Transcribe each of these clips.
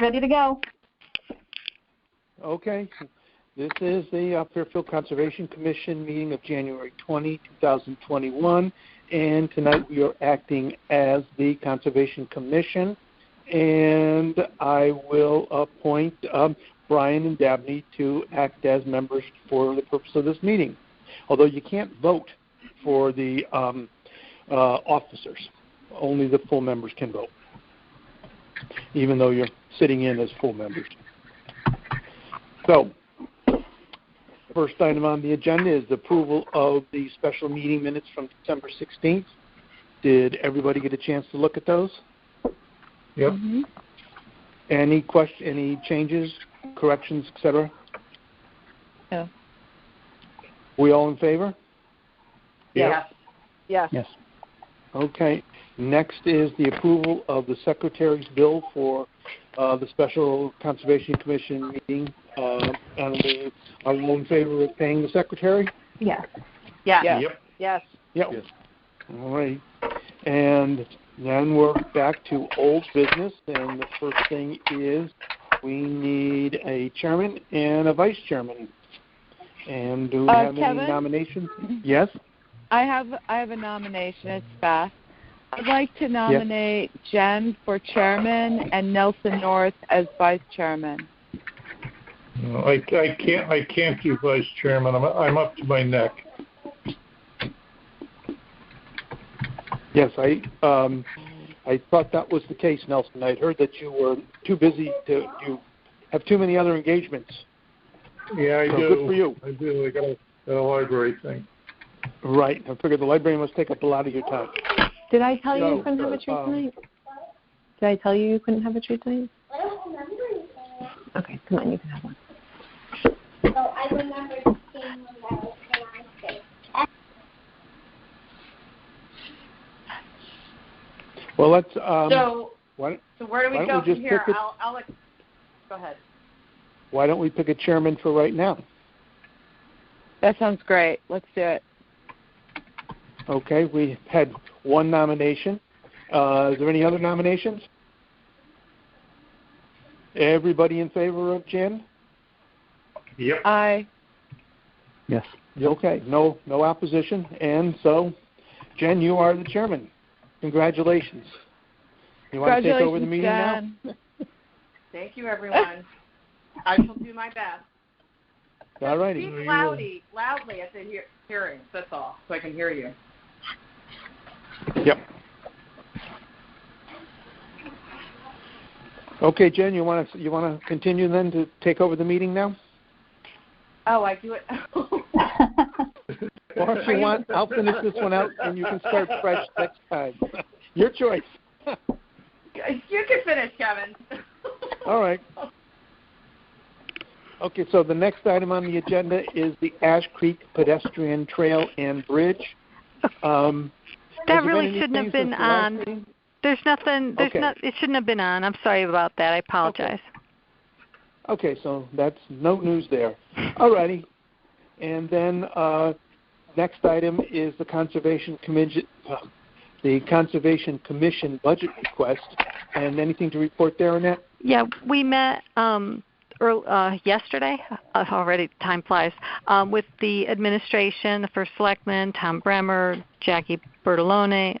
Ready to go. Okay. This is the Fairfield Conservation Commission meeting of January 20, 2021, and tonight we are acting as the Conservation Commission, and I will appoint Brian and Dabney to act as members for the purpose of this meeting, although you can't vote for the officers. Only the full members can vote, even though you're sitting in as full members. So, first item on the agenda is the approval of the special meeting minutes from December 16th. Did everybody get a chance to look at those? Yep. Mm-hmm. Any changes, corrections, etc.? No. We all in favor? Yes. Yes. Yes. Okay. Next is the approval of the Secretary's bill for the Special Conservation Commission meeting. And we are all in favor of paying the Secretary? Yes. Yes. Yep. Yes. Yep. Yes. All right. And then we're back to old business, and the first thing is we need a chairman and a vice chairman. And do we have Kevin? any nominations? Yes? I have a nomination. It's Beth. I'd like to nominate Jen for chairman and Nelson North as vice chairman. No, I can't do vice chairman. I'm up to my neck. Yes, I thought that was the case, Nelson. I'd heard that you were too busy you have too many other engagements. Yeah, I so do. Good for you. I do. I got a library thing. Right. I figured the library must take up a lot of your time. Did I tell you you couldn't have a treat tonight? Did I tell you you couldn't have a treat tonight? I don't remember anything. Okay, come on, you can have one. So I remember seeing when I was sick. Well, let's. So where do we go from here? I'll go ahead. Why don't we pick a chairman for right now? That sounds great. Let's do it. Okay, we had one nomination. Is there any other nominations? Everybody in favor of Jen? Yep. Aye. Yes. Okay, no opposition. And so, Jen, you are the chairman. Congratulations. You want to take over the meeting Jen. now? Thank you, everyone. I shall do my best. All righty. Speak loudly at the hearings, that's all, so I can hear you. Yep. Okay, Jen, you want to continue then to take over the meeting now? Oh, I do it. Or if you want, I'll finish this one out and you can start fresh next time. Your choice. You can finish, Kevin. All right. Okay, so the next item on the agenda is the Ash Creek Pedestrian Trail and Bridge. That really shouldn't have been on. There's nothing. It shouldn't have been on. I'm sorry about that. I apologize. Okay, so that's no news there. All righty. And then next item is the Conservation Commission budget request. And anything to report there, Annette? Yeah, we met yesterday. Already time flies. With the administration, the first selectman, Tom Bremer, Jackie Bertolone,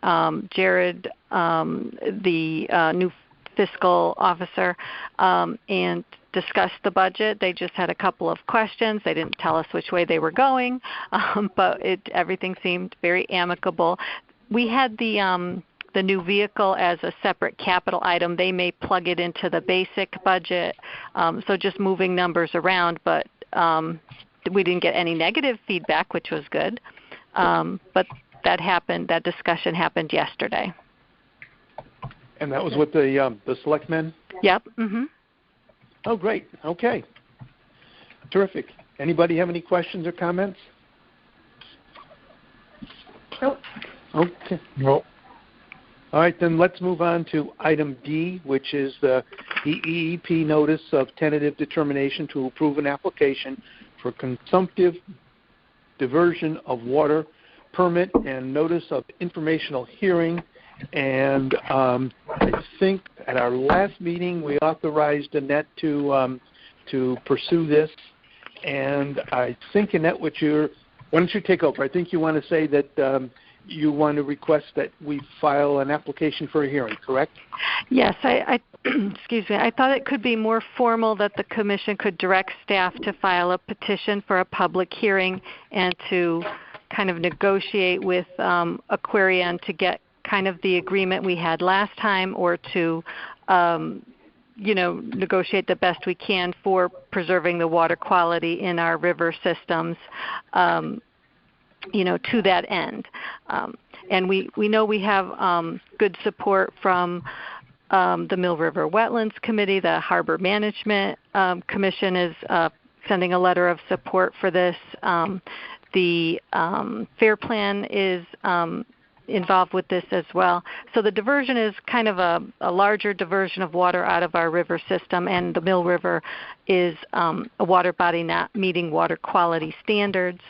Jared, the new fiscal officer, and discussed the budget. They just had a couple of questions. They didn't tell us which way they were going, but everything seemed very amicable. We had the new vehicle as a separate capital item. They may plug it into the basic budget, so just moving numbers around, but we didn't get any negative feedback, which was good. But that discussion happened yesterday. And that was with the selectmen? Yep. Mm-hmm. Oh, great. Okay. Terrific. Anybody have any questions or comments? Nope. Okay. Nope. All right, then let's move on to item D, which is the EEP notice of tentative determination to approve an application for consumptive diversion of water permit and notice of informational hearing. And I think at our last meeting, we authorized Annette to pursue this, and I think, Annette, why don't you take over? I think you want to say that you want to request that we file an application for a hearing, correct? Yes, I excuse me. I thought it could be more formal that the Commission could direct staff to file a petition for a public hearing and to kind of negotiate with Aquarion to get kind of the agreement we had last time, or to negotiate the best we can for preserving the water quality in our river systems, to that end. And we know we have good support from the Mill River Wetlands Committee. The Harbor Management Commission is sending a letter of support for this. The FAIR Plan is involved with this as well. So the diversion is kind of a larger diversion of water out of our river system, and the Mill River is a water body not meeting water quality standards.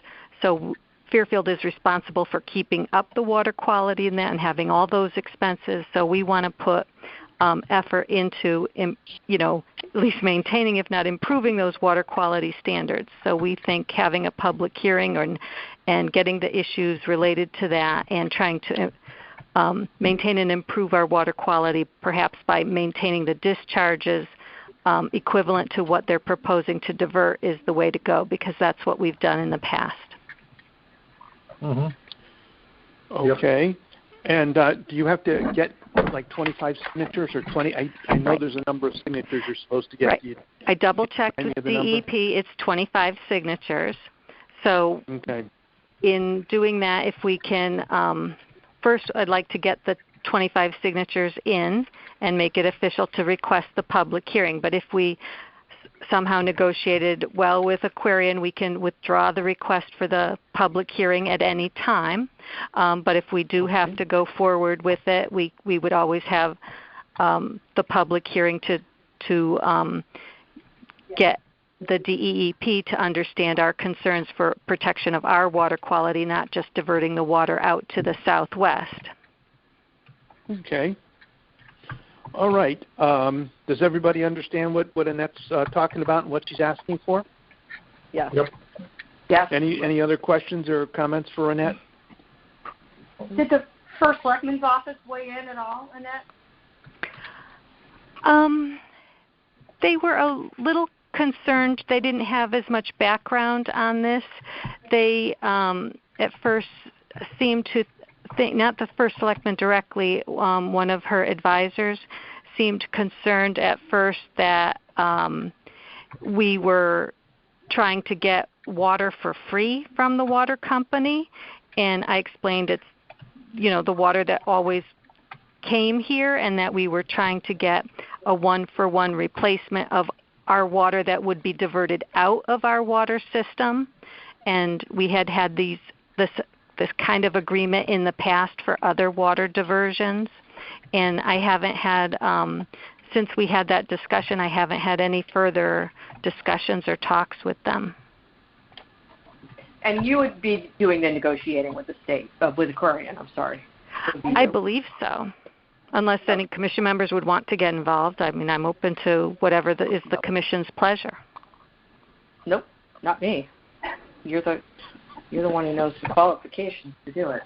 So Fairfield is responsible for keeping up the water quality in that and having all those expenses. So we want to put effort into, at least maintaining, if not improving, those water quality standards. So we think having a public hearing and getting the issues related to that and trying to maintain and improve our water quality, perhaps by maintaining the discharges equivalent to what they're proposing to divert, is the way to go, because that's what we've done in the past. Mm-hmm. Okay. Yep. And do you have to get like 25 signatures or 20? I know there's a number of signatures you're supposed to get. Right. I double-checked with DEP. It's 25 signatures. So in doing that, if we can, first I'd like to get the 25 signatures in and make it official to request the public hearing. But if we somehow negotiated well with Aquarion, we can withdraw the request for the public hearing at any time. But if we do have to go forward with it, we would always have the public hearing to get the DEEP to understand our concerns for protection of our water quality, not just diverting the water out to the southwest. Okay. All right. Does everybody understand what Annette's talking about and what she's asking for? Yes. Yep. Yes. Any other questions or comments for Annette? Did the First Selectman's office weigh in at all, Annette? They were a little concerned. They didn't have as much background on this. They at first seemed to think, not the First Selectman directly, one of her advisors seemed concerned at first that we were trying to get water for free from the water company, and I explained it's the water that always came here, and that we were trying to get a one-for-one replacement of our water that would be diverted out of our water system. And we had this kind of agreement in the past for other water diversions, and I haven't had, since we had that discussion, I haven't had any further discussions or talks with them. And you would be doing the negotiating with the state, with Aquarion, I'm sorry. I believe so, unless any commission members would want to get involved. I mean, I'm open to whatever is the commission's pleasure. Nope, not me. You're the one who knows the qualifications to do it.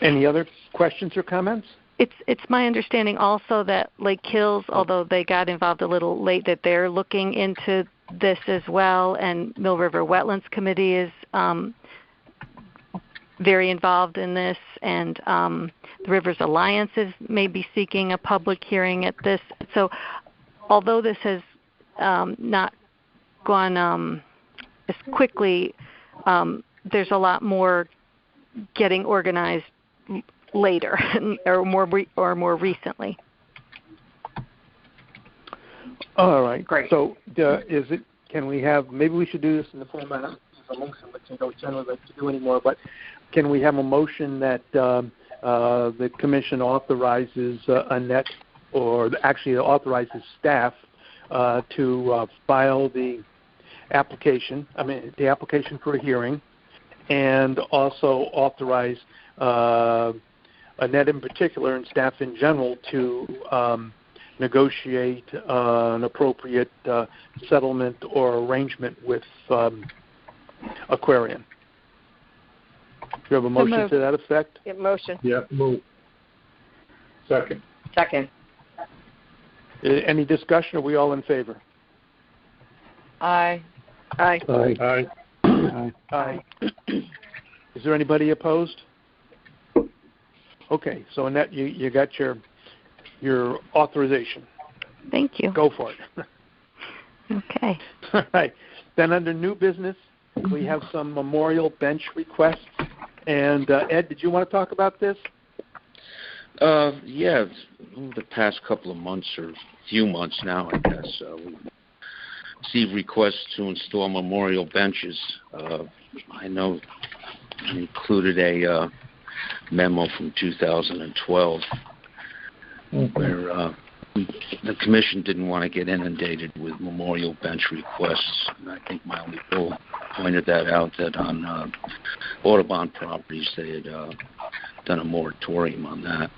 Any other questions or comments? It's my understanding also that Lake Hills, although they got involved a little late, that they're looking into this as well, and Mill River Wetlands Committee is very involved in this, and the Rivers Alliance is maybe seeking a public hearing at this. So although this has not gone as quickly, there's a lot more getting organized later or more recently. All right. Great. So can we have, maybe we should do this in the format of a motion, which I don't generally like to do anymore, but can we have a motion that the commission authorizes Annette, or actually authorizes staff to file the application for a hearing, and also authorize Annette in particular and staff in general to negotiate an appropriate settlement or arrangement with Aquarian. Do you have a motion to that effect? Yeah, motion. Yeah, move. Second. Second. Any discussion? Are we all in favor? Aye. Aye. Aye. Aye. Is there anybody opposed? Okay, so Annette, you got your authorization. Thank you. Go for it. Okay. All right. Then under new business, we have some memorial bench requests. And Ed, did you want to talk about this? Yeah, the past couple of months or few months now, I guess, we received requests to install memorial benches. I know I included a memo from 2012 where the commission didn't want to get inundated with memorial bench requests. And I think Miley Bull pointed that out, that on Audubon properties they had done a moratorium on that.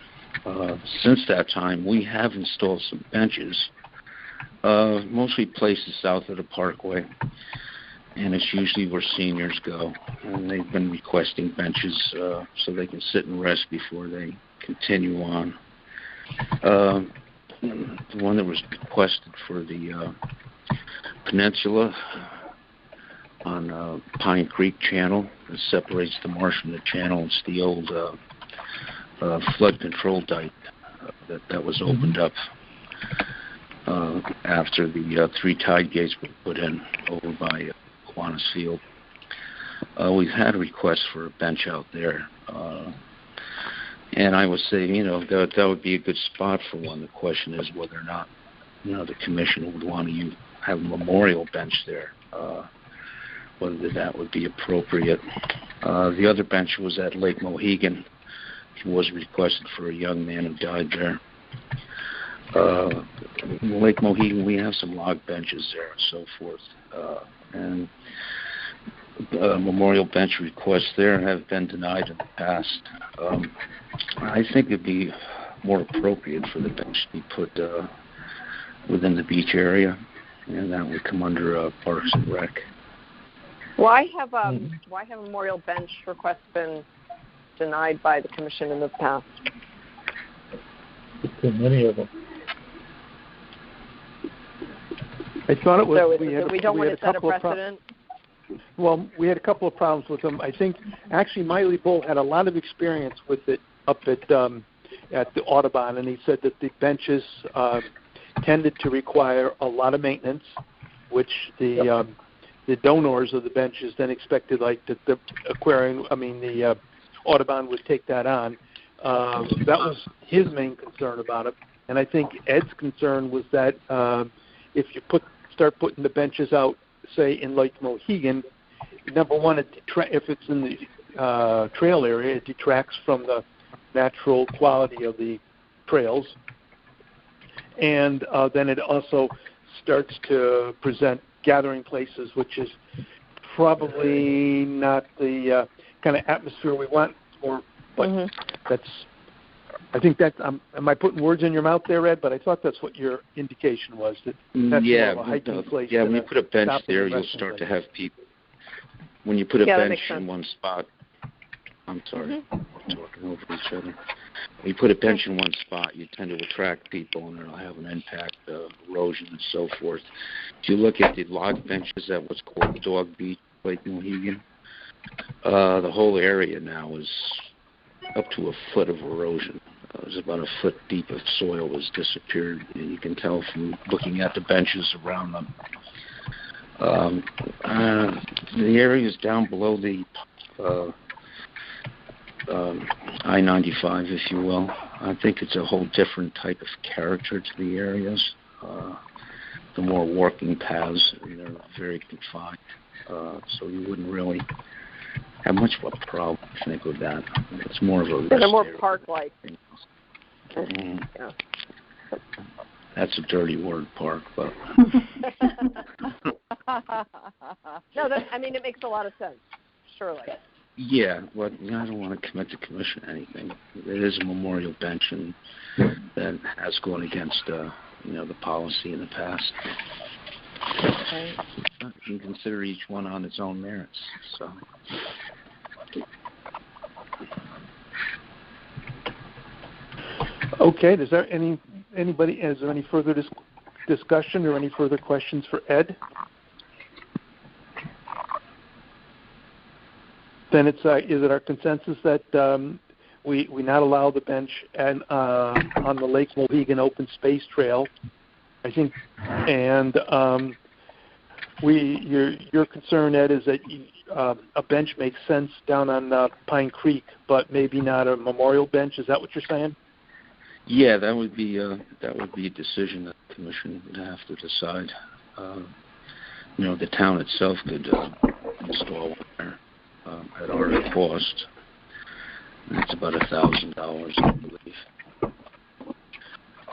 Since that time, we have installed some benches, mostly places south of the Parkway, and it's usually where seniors go. And they've been requesting benches so they can sit and rest before they continue on. The one that was requested for the peninsula on Pine Creek Channel that separates the marsh from the channel. It's the old flood control dike that was opened up after the 3 tide gates were put in over by Kiwanis Field. We've had a request for a bench out there. And I would say, that would be a good spot for one. The question is whether or not, the commission would want to have a memorial bench there, whether that would be appropriate. The other bench was at Lake Mohegan. It was requested for a young man who died there. Lake Mohegan, we have some log benches there and so forth. And memorial bench requests there have been denied in the past. I think it'd be more appropriate for the bench to be put within the beach area, and that would come under Parks and Rec. Why have memorial bench requests been denied by the commission in the past? Too many of them. I thought it was. So we don't want to set a precedent. Well, we had a couple of problems with them. I think actually Miley Bull had a lot of experience with it up at the Audubon, and he said that the benches tended to require a lot of maintenance, which the donors of the benches then expected, like that the Audubon would take that on. That was his main concern about it, and I think Ed's concern was that if you start putting the benches out, say in Lake Mohegan, number one, if it's in the trail area, it detracts from the natural quality of the trails, and then it also starts to present gathering places, which is probably not the kind of atmosphere we want for. But I think that's. Am I putting words in your mouth there, Ed? But I thought that's what your indication was. That's more of a hiking place. Yeah, when you put a bench there, you'll start to have people. When you put a bench in one spot, I'm sorry, we're talking over each other. When you put a bench in one spot, you tend to attract people, and it'll have an impact, erosion, and so forth. If you look at the log benches at what's called Dog Beach, Lake Mohegan, the whole area now is up to a foot of erosion. There's about a foot deep of soil has disappeared, and you can tell from looking at the benches around them. The areas down below the I-95, if you will, I think it's a whole different type of character to the areas. The more walking paths, they're very confined, so you wouldn't really have much of a problem, I think, with that. It's more of a... They're more park-like. Yeah. That's a dirty word, park, but... No, it makes a lot of sense, surely. Yeah, well, I don't want to commit the commission to anything. It is a memorial bench, and that has gone against, the policy in the past. Okay. You can consider each one on its own merits. So. Okay. Is there any further discussion or any further questions for Ed? Then is it our consensus that we not allow the bench on the Lake Mohegan Open Space Trail? I think, and your concern, Ed, is that a bench makes sense down on Pine Creek, but maybe not a memorial bench. Is that what you're saying? Yeah, that would be a decision that the commission would have to decide. The town itself could install one there at our cost. And it's about $1,000, I believe.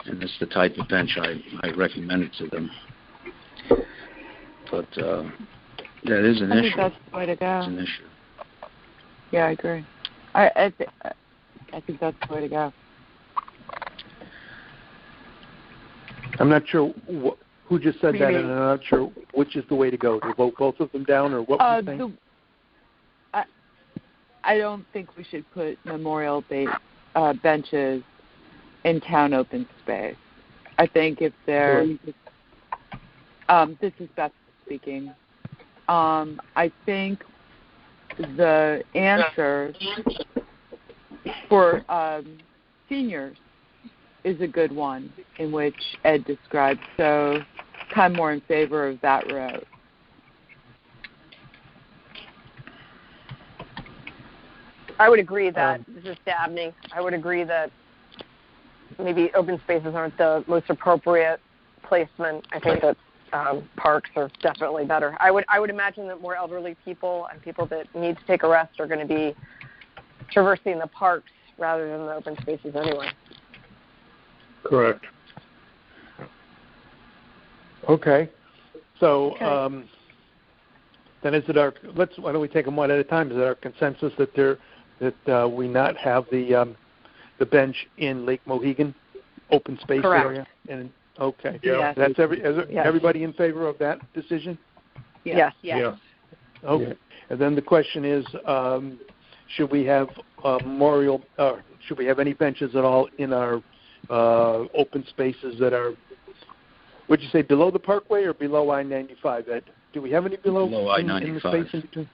And it's the type of bench I recommended to them. But that is an issue. I think that's the way to go. It's an issue. Yeah, I agree. I think that's the way to go. I'm not sure who just said that, and I'm not sure which is the way to go. To vote both of them down, or what do you think? I don't think we should put memorial benches in town open space. I think if they're this is Beth speaking. I think the answer for seniors is a good one, in which Ed described. So I'm more in favor of that route. I would agree that, this is Dabney, I would agree that maybe open spaces aren't the most appropriate placement. I think that parks are definitely better. I would imagine that more elderly people and people that need to take a rest are going to be traversing the parks rather than the open spaces anyway. Correct. Okay. So then is it why don't we take them one at a time? Is it our consensus that we not have the bench in Lake Mohegan open space area? And okay. Yeah. That's everybody in favor of that decision? Yes. Yeah. Okay. Yeah. And then the question is, should we have should we have any benches at all in our open spaces that are, would you say below the Parkway or below I-95, Ed? Do we have any below I-95. in the space in between?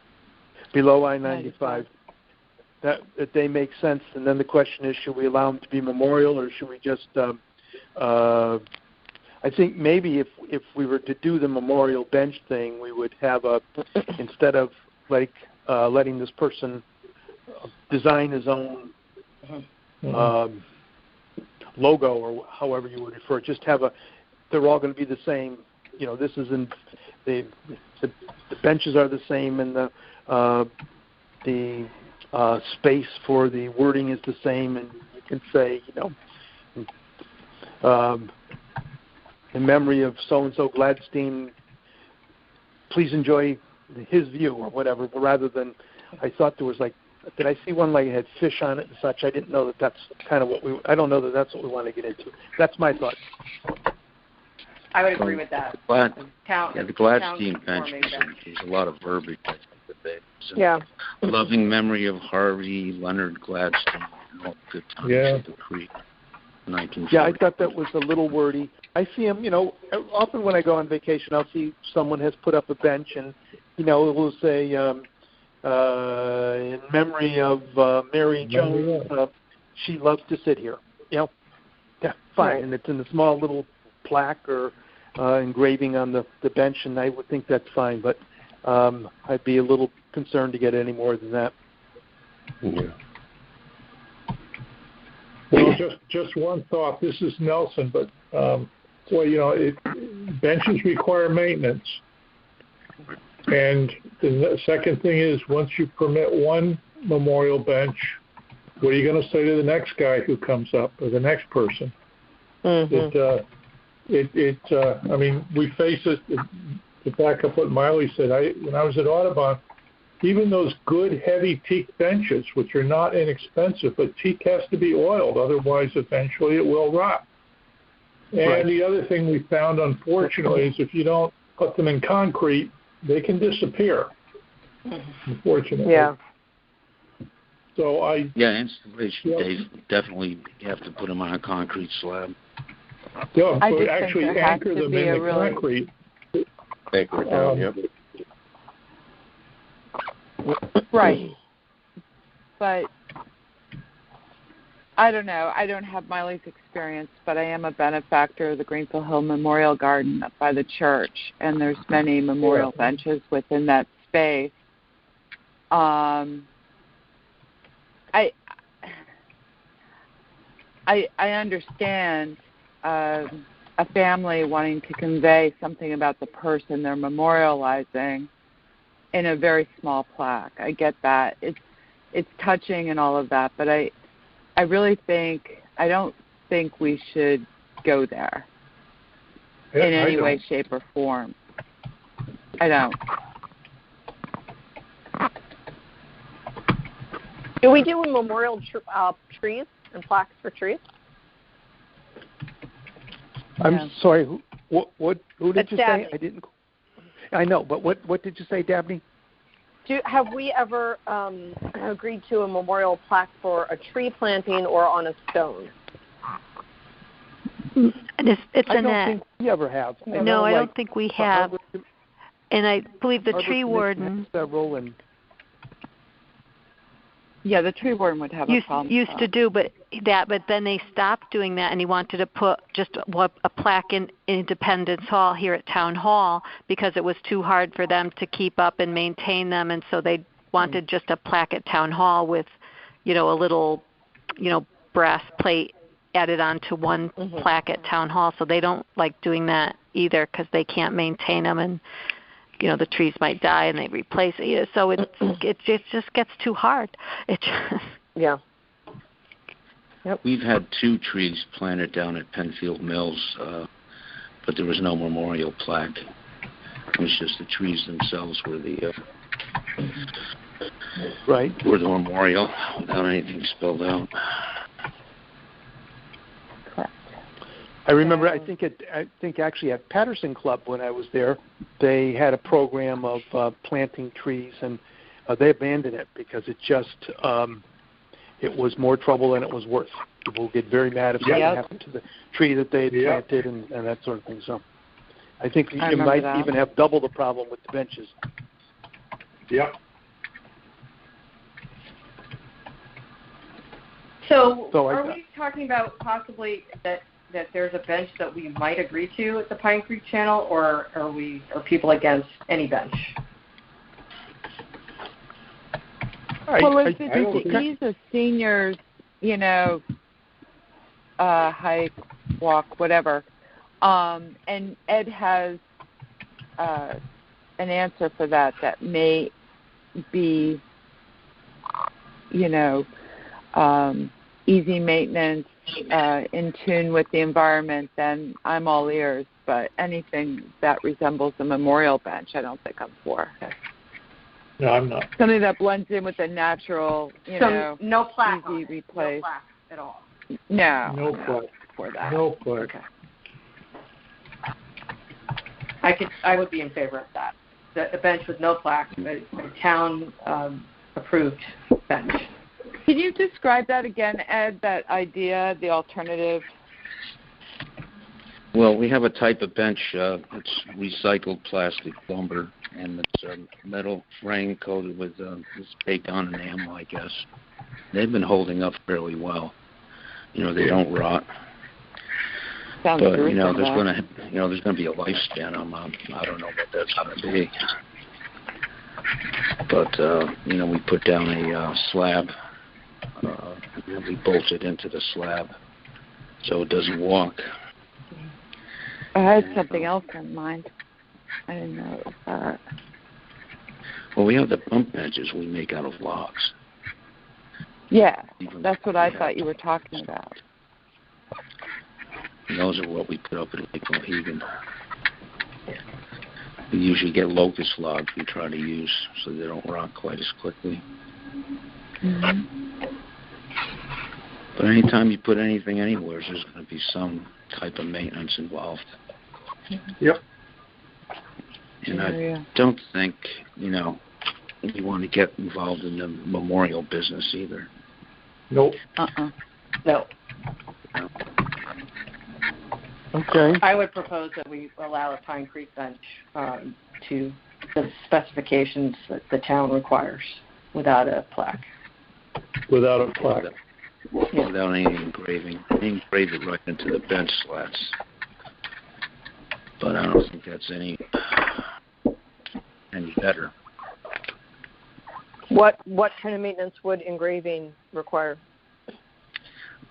Below I-95. That they make sense. And then the question is, should we allow them to be memorial, or should we just I think maybe if we were to do the memorial bench thing, we would have instead of letting this person design his own logo, or however you would refer it, just have they're all going to be the same. This is the benches are the same, and the space for the wording is the same, and you can say, in memory of so-and-so Gladstein, please enjoy his view, or whatever, but rather than, I thought there was did I see one it had fish on it and such? I didn't know that that's kind of I don't know that that's what we want to get into. That's my thought. I would agree with that. The Gladstein bench, there's a lot of verbiage. Loving memory of Harvey Leonard Gladstone and all the good times at the Creek. Yeah, I thought that was a little wordy. I see them, often when I go on vacation, I'll see someone has put up a bench, and, it will say, in memory of Mary Jones, she loves to sit here. Yeah, fine. Right. And it's in a small little plaque or engraving on the bench, and I would think that's fine. But I'd be a little concerned to get any more than that. Yeah. Well, just one thought. This is Nelson, but benches require maintenance. And the second thing is, once you permit one memorial bench, what are you going to say to the next guy who comes up, or the next person? Mm-hmm. I mean, we face it. To back up what Miley said, when I was at Audubon, even those good heavy teak benches, which are not inexpensive, but teak has to be oiled, otherwise eventually it will rot. And the other thing we found, unfortunately, is if you don't put them in concrete, they can disappear, unfortunately. Yeah. So installation, they definitely have to put them on a concrete slab. Yeah, I but just actually think there has anchor to them be in a the really- concrete. Anchor it down, yep. Right. But I don't know. I don't have Miley's experience, but I am a benefactor of the Greenfield Hill Memorial Garden up by the church, and there's many memorial benches within that space. I understand a family wanting to convey something about the person they're memorializing in a very small plaque. I get that. It's touching and all of that, but I don't think we should go there in any way, shape, or form. I don't. Do we do a memorial trees and plaques for trees? I'm sorry. Who did you Dabney. say? I didn't. I know, but what did you say, Dabney? Have we ever agreed to a memorial plaque for a tree planting or on a stone? It's I don't think we ever have. No, I don't think we have. And I believe the tree warden several and. Yeah, the tree warden would have a problem. Used to do, but then they stopped doing that, and he wanted to put just a plaque in Independence Hall here at Town Hall because it was too hard for them to keep up and maintain them, and so they wanted just a plaque at Town Hall with, a little, brass plate added onto one plaque at Town Hall. So they don't like doing that either because they can't maintain them, and the trees might die and they replace it. So it just gets too hard. Yeah. Yep. We've had 2 trees planted down at Penfield Mills, but there was no memorial plaque. It was just the trees themselves were the were the memorial without anything spelled out. I remember. I think actually at Patterson Club when I was there, they had a program of planting trees, and they abandoned it because it just it was more trouble than it was worth. People would get very mad if something happened to the tree that they had planted and that sort of thing. So I think you might even have double the problem with the benches. Yep. So are we talking about possibly that there's a bench that we might agree to at the Pine Creek Channel, or are people against any bench? Well, if he's a seniors, hike, walk, whatever, and Ed has an answer for that may be, easy maintenance, in tune with the environment, then I'm all ears. But anything that resembles a memorial bench, I don't think I'm for. No, I'm not. Something that blends in with the natural, no plaque, easy replace. No plaque at all. No plaque for that. No plaque. Okay. I would be in favor of that. The bench with no plaque, a town approved bench. Can you describe that again, Ed, that idea, the alternative? Well, we have a type of bench. It's recycled plastic lumber, and it's a metal frame coated with this baked-on enamel, I guess. They've been holding up fairly well. They don't rot. Sounds but there's gonna be a lifespan on them. I don't know what that's gonna be. But we put down a slab. We bolt it into the slab so it doesn't walk. I had something else in mind. I didn't know it was that. Well, we have the bump benches we make out of logs. Yeah, that's what I thought you were talking about. And those are what we put up in Lake Mohegan. We usually get locust logs we try to use so they don't rot quite as quickly. Mm-hmm. But anytime you put anything anywhere, there's going to be some type of maintenance involved. Yep. And I don't think, you want to get involved in the memorial business either. Nope. No. Okay. I would propose that we allow a Pine Creek bench to the specifications that the town requires without a plaque. Without a plaque. Without any engraving. Engrave it right into the bench slats. But I don't think that's any better. What kind of maintenance would engraving require?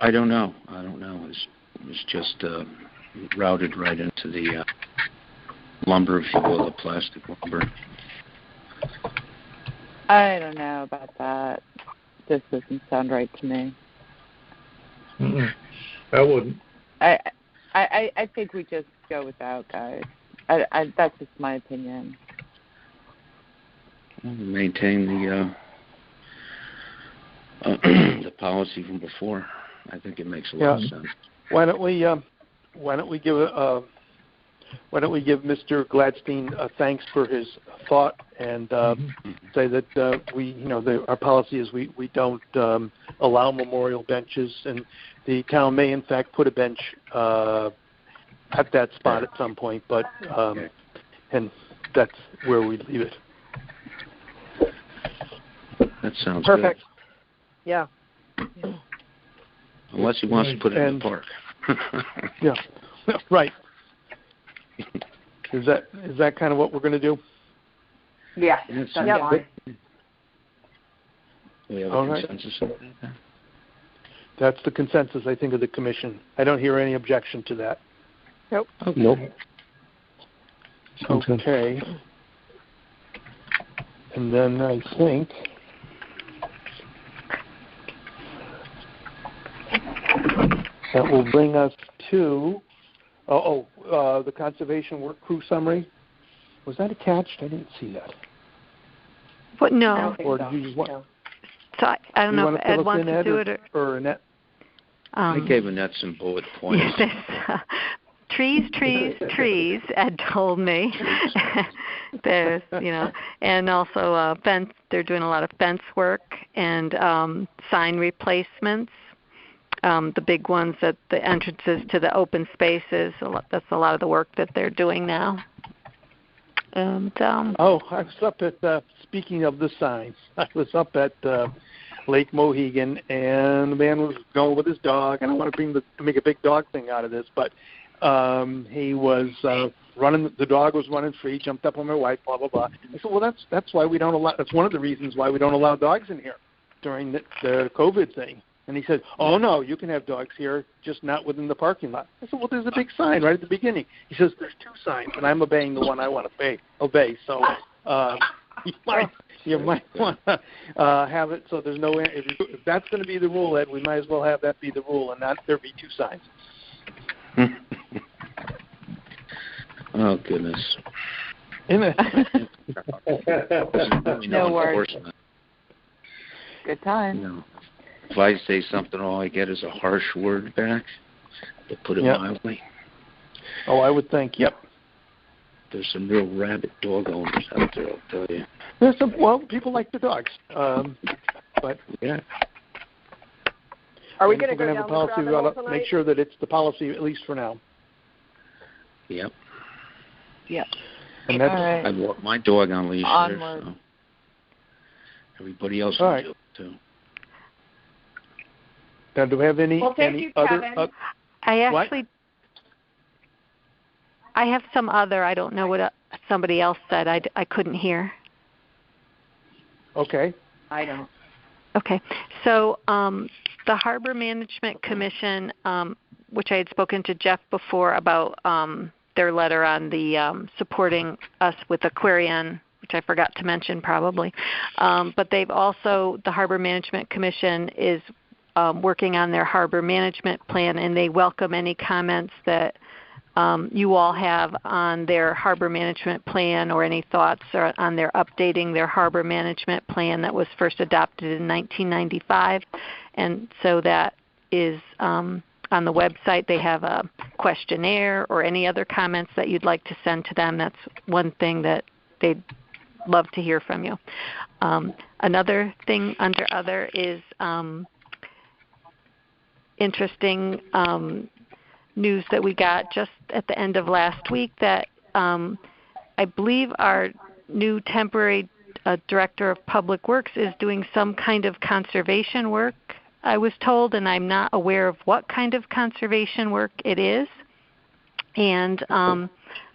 I don't know. It's just routed right into the lumber, if you will, the plastic lumber. I don't know about that. This doesn't sound right to me. I wouldn't. I think we just go without, guys. That's just my opinion. Maintain the policy from before. I think it makes a lot of sense. Why don't we give Mr. Gladstein thanks for his thought and say that our policy is we don't allow memorial benches, and the town may in fact put a bench at that spot at some point, but and that's where we leave it. That sounds perfect. Good. Yeah. Unless he wants to put it in the park. Yeah, right. Is that kind of what we're going to do? Yeah. That's fine. We have a consensus on that. That's the consensus, I think, of the commission. I don't hear any objection to that. Nope. Okay. Nope. Okay. And then I think that will bring us to the conservation work crew summary. Was that attached? I didn't see that. But no. Or did you just want? So I don't know if Ed wants to do it or Annette. I gave Annette some bullet points. Trees, Ed told me. There's, and also fence. They're doing a lot of fence work and sign replacements. The big ones at the entrances to the open spaces. That's a lot of the work that they're doing now. And I was up at. Speaking of the signs, I was up at Lake Mohegan, and the man was going with his dog. And I want to make a big dog thing out of this, but he was running. The dog was running free. Jumped up on my wife. Blah blah blah. I said, well, that's why we don't allow. That's one of the reasons why we don't allow dogs in here during the COVID thing. And he said, oh, no, you can have dogs here, just not within the parking lot. I said, well, there's a big sign right at the beginning. He says, there's two signs, and I'm obeying the one I want to obey. So you might want to have it so there's no – if that's going to be the rule, Ed, we might as well have that be the rule and not there be two signs. Oh, goodness. No worries. Good time. If I say something, all I get is a harsh word back, to put it mildly. Oh, I would think, yep. There's some real rabid dog owners out there, I'll tell you. There's people like the dogs. But yeah. Are we going to go have down a policy? We ought to make sure that it's the policy, at least for now. Yep. Yep. And that's, right. I walk my dog on leash Onward. there, so everybody else All can right. do it, too. Now, do we have any you, other? Kevin. I have some other. I don't know what somebody else said. I couldn't hear. Okay. I don't. Okay. So the Harbor Management Commission, which I had spoken to Jeff before about their letter on the supporting us with Aquarion, which I forgot to mention probably. But they've also, the Harbor Management Commission is working on their harbor management plan, and they welcome any comments that you all have on their harbor management plan, or any thoughts on their updating their harbor management plan that was first adopted in 1995. And so that is on the website. They have a questionnaire or any other comments that you'd like to send to them. That's one thing that they'd love to hear from you. Another thing under other is interesting news that we got just at the end of last week that I believe our new temporary Director of Public Works is doing some kind of conservation work, I was told, and I'm not aware of what kind of conservation work it is. And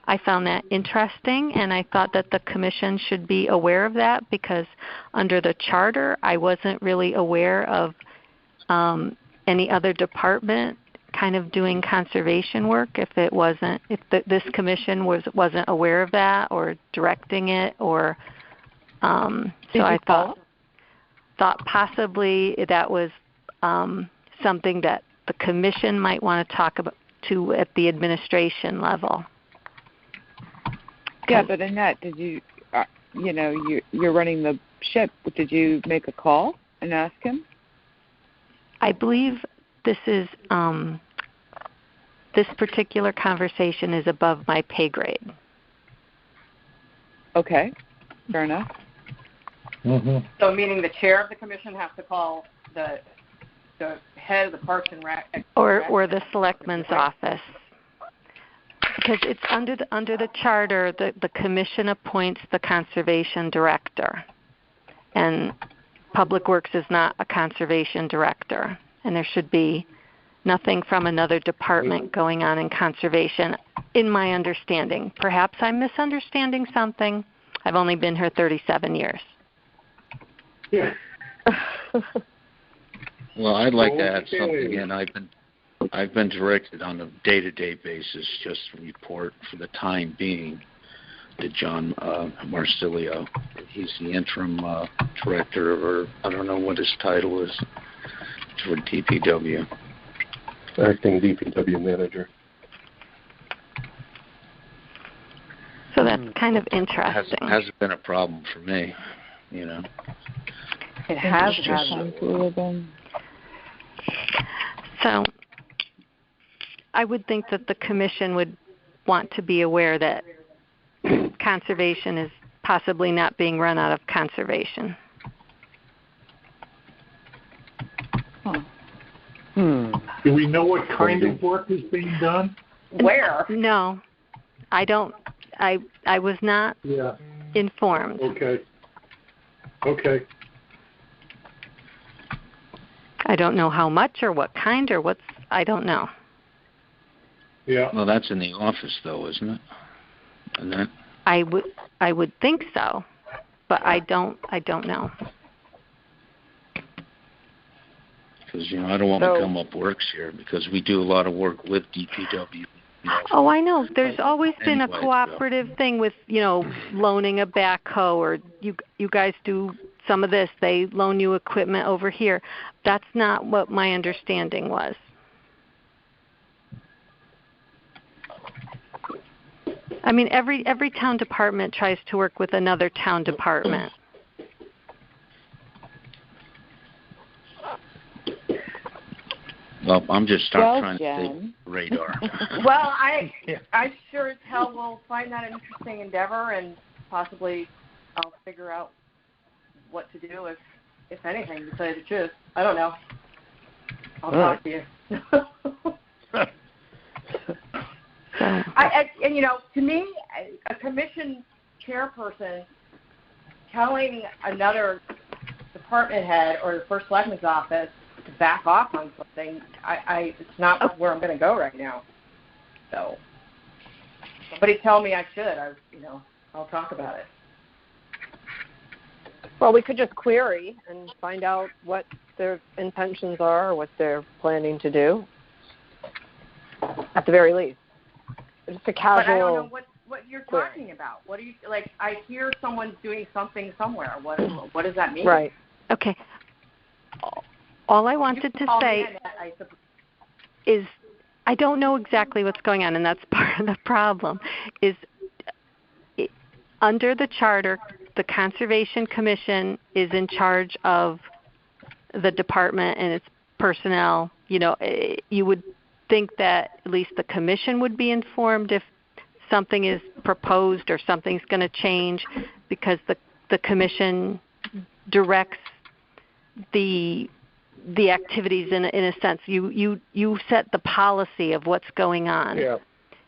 I found that interesting, and I thought that the Commission should be aware of that, because under the Charter I wasn't really aware of any other department kind of doing conservation work. If this Commission wasn't aware of that or directing it, or so I thought possibly that was something that the Commission might want to talk about too at the administration level. Yeah, but Annette, did you, you're running the ship. Did you make a call and ask him? I believe this is this particular conversation is above my pay grade. Okay, fair enough. Mm-hmm. So meaning the chair of the commission has to call the head of the Parks and Rec, or the Selectman's office, because it's under the Charter. The Commission appoints the Conservation Director, and Public Works is not a Conservation Director, and there should be nothing from another department going on in conservation, in my understanding. Perhaps I'm misunderstanding something. I've only been here 37 years. Yeah. Well, I'd like to add something in. I've been directed on a day-to-day basis just to report for the time being to John Marsilio. He's the interim director, or I don't know what his title is, for DPW. Acting DPW manager. So that's kind of interesting. Hasn't been a problem for me, It has been. So I would think that the Commission would want to be aware that conservation is possibly not being run out of conservation. Do we know what kind of work is being done? Where? No, I don't. I was not informed. Okay. I don't know how much or what kind or what's. I don't know. Yeah. Well, that's in the office, though, isn't it? And that. I would think so, but I don't know. Because I don't want to come up works here, because we do a lot of work with DPW. Oh, I know. There's always been a cooperative thing with loaning a backhoe, or you guys do some of this. They loan you equipment over here. That's not what my understanding was. I mean, every town department tries to work with another town department. Well, I'm just trying to stay radar. Well, I sure as hell will find that an interesting endeavor, and possibly I'll figure out what to do if anything, to tell you the truth. I don't know. I'll talk to you. To me, a commission chairperson telling another department head or the first selectman's office to back off on something, it's not where I'm going to go right now. So, somebody tell me I should. I'll talk about it. Well, we could just query and find out what their intentions are or what they're planning to do, at the very least. Just a casual. But I don't know what you're talking about. What do you like? I hear someone's doing something somewhere. What does that mean? Right. Okay. All I wanted to say is I don't know exactly what's going on, and that's part of the problem. Under the charter, the Conservation Commission is in charge of the department and its personnel. You would think that at least the commission would be informed if something is proposed or something's going to change, because the commission directs the activities in a sense. You set the policy of what's going on. Yeah.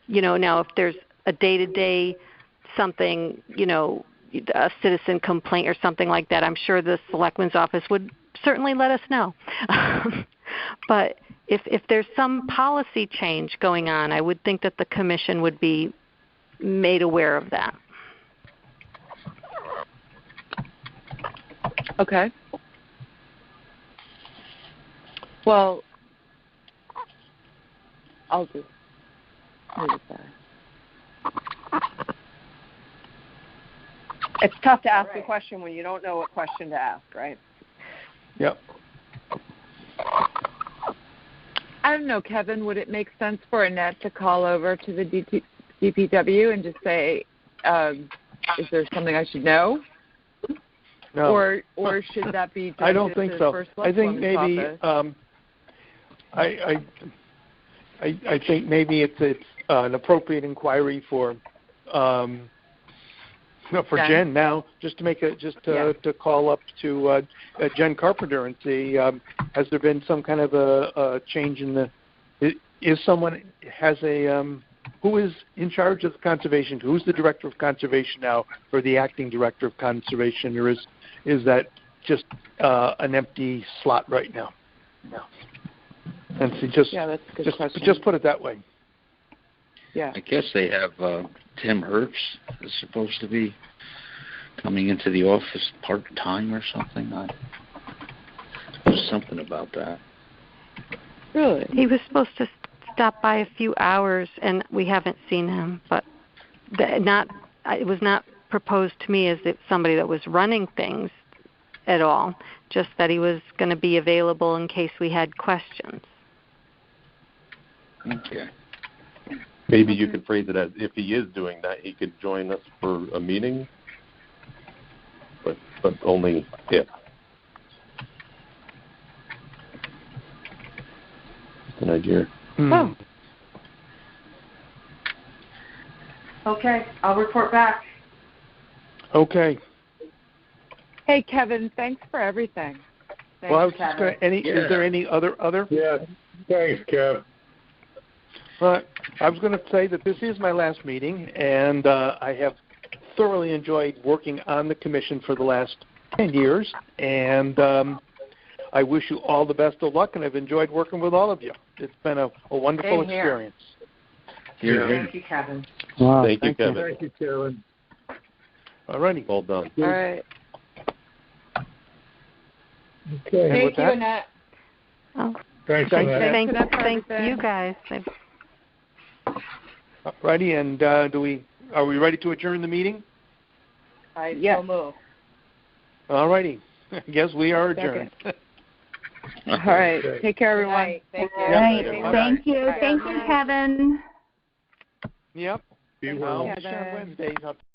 Now if there's a day-to-day something, a citizen complaint or something like that, I'm sure the Selectman's office would certainly let us know. But if there's some policy change going on, I would think that the commission would be made aware of that. Okay. Well, I'll just leave it there. It's tough to ask a question when you don't know what question to ask, right? Yep. I don't know, Kevin, would it make sense for Annette to call over to the DPW and just say, is there something I should know? No. Or should that be I don't think so. I think maybe I think maybe it's an appropriate inquiry for Jen now, just to call up to Jen Carpenter and see has there been some kind of a change in who is in charge of conservation? Who's the director of conservation now, or the acting director of conservation, or is that just an empty slot right now? No. And see, that's a good question. Just put it that way. Yeah. I guess they have Tim Herbst is supposed to be coming into the office part-time or something. There's something about that. Really? He was supposed to stop by a few hours, and we haven't seen him. But it was not proposed to me as if somebody that was running things at all, just that he was going to be available in case we had questions. Okay. Maybe you could phrase it as if he is doing that, he could join us for a meeting, but only if. Just an idea. Oh. Okay, I'll report back. Okay. Hey, Kevin, thanks for everything. Thanks, well, I was just going to, is there any other? Yeah, thanks, Kev. I was going to say that this is my last meeting, and I have thoroughly enjoyed working on the commission for the last 10 years, and I wish you all the best of luck, and I've enjoyed working with all of you. It's been a wonderful experience. Thank you, Kevin. Wow, thank you, Kevin. Thank you, Kevin. All righty. Well done. All right. Okay. Thank you, Annette. Oh. Thanks, Annette. Thank you guys. Righty, and are we ready to adjourn the meeting? So move. All righty. I guess we are adjourned. All right. Okay. Take care, everyone. Right. Thank you. All right. Yep. Thank you. Thank you, Kevin. Yep. Be well. Wednesdays.